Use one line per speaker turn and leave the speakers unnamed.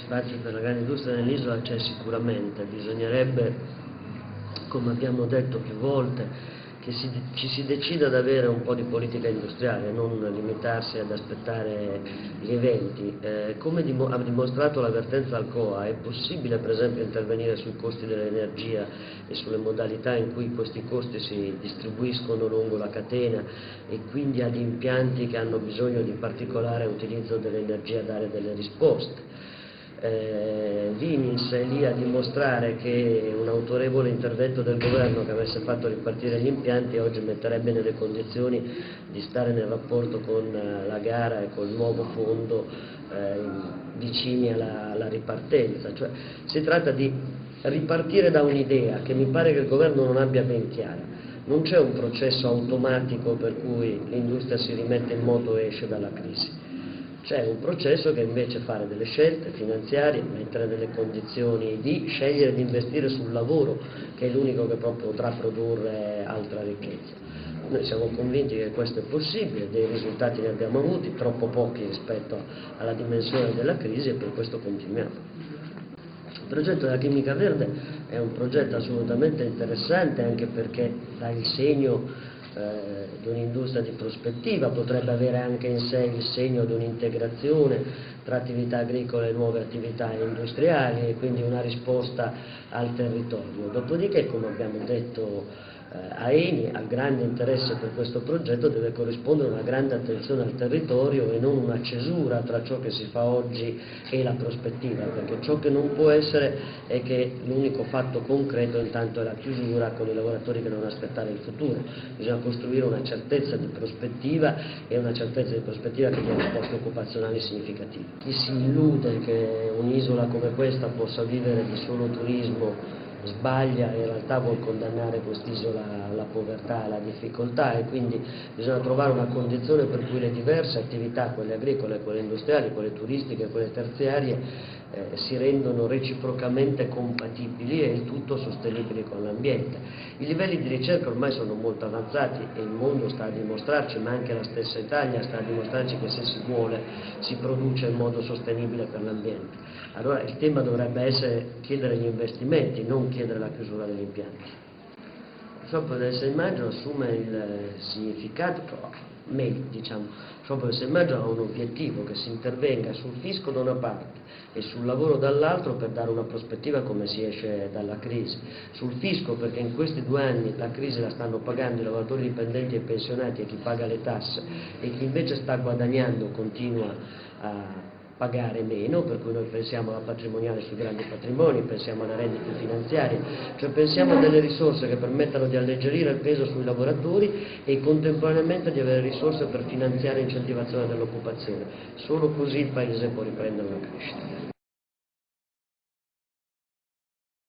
spazio per la grande industria nell'isola c'è sicuramente, bisognerebbe, come abbiamo detto più volte, che ci si decida ad avere un po' di politica industriale, non limitarsi ad aspettare gli eventi. Come ha dimostrato la vertenza Alcoa, è possibile per esempio intervenire sui costi dell'energia e sulle modalità in cui questi costi si distribuiscono lungo la catena e quindi ad impianti che hanno bisogno di particolare utilizzo dell'energia dare delle risposte. Vinyls è lì a dimostrare che un autorevole intervento del governo che avesse fatto ripartire gli impianti oggi metterebbe nelle condizioni di stare nel rapporto con la gara e col nuovo fondo vicini alla ripartenza. Cioè, si tratta di ripartire da un'idea che mi pare che il governo non abbia ben chiara. Non c'è un processo automatico per cui l'industria si rimette in moto e esce dalla crisi. C'è un processo che invece fare delle scelte finanziarie, mettere nelle condizioni di scegliere di investire sul lavoro, che è l'unico che proprio potrà produrre altra ricchezza. Noi siamo convinti che questo è possibile, dei risultati ne abbiamo avuti, troppo pochi rispetto alla dimensione della crisi, e per questo continuiamo. Il progetto della chimica verde è un progetto assolutamente interessante, anche perché dà il segno di un'industria di prospettiva, potrebbe avere anche in sé il segno di un'integrazione tra attività agricole e nuove attività industriali, e quindi una risposta al territorio. Dopodiché, come abbiamo detto a Eni, al grande interesse per questo progetto deve corrispondere una grande attenzione al territorio e non una cesura tra ciò che si fa oggi e la prospettiva, perché ciò che non può essere è che l'unico fatto concreto intanto è la chiusura con i lavoratori che devono aspettare il futuro. Bisogna costruire una certezza di prospettiva, e una certezza di prospettiva che dia posti occupazionali significativi. Chi si illude che un'isola come questa possa vivere di solo turismo sbaglia, in realtà vuol condannare quest'isola alla povertà, alla difficoltà, e quindi bisogna trovare una condizione per cui le diverse attività, quelle agricole, quelle industriali, quelle turistiche, quelle terziarie, si rendono reciprocamente compatibili e il tutto sostenibili con l'ambiente. I livelli di ricerca ormai sono molto avanzati e il mondo sta a dimostrarci, ma anche la stessa Italia sta a dimostrarci, che se si vuole si produce in modo sostenibile per l'ambiente. Allora il tema dovrebbe essere chiedere gli investimenti, non chiedere la chiusura degli impianti. Il sciopero del 6 maggio assume il significato, il sciopero del 6 maggio ha un obiettivo: che si intervenga sul fisco da una parte e sul lavoro dall'altro, per dare una prospettiva come si esce dalla crisi. Sul fisco perché in questi 2 anni la crisi la stanno pagando i lavoratori dipendenti e pensionati e chi paga le tasse, e chi invece sta guadagnando continua a pagare meno, per cui noi pensiamo alla patrimoniale sui grandi patrimoni, pensiamo alle rendite finanziarie, cioè pensiamo a delle risorse che permettano di alleggerire il peso sui lavoratori e contemporaneamente di avere risorse per finanziare l'incentivazione dell'occupazione. Solo così il Paese può riprendere una crescita.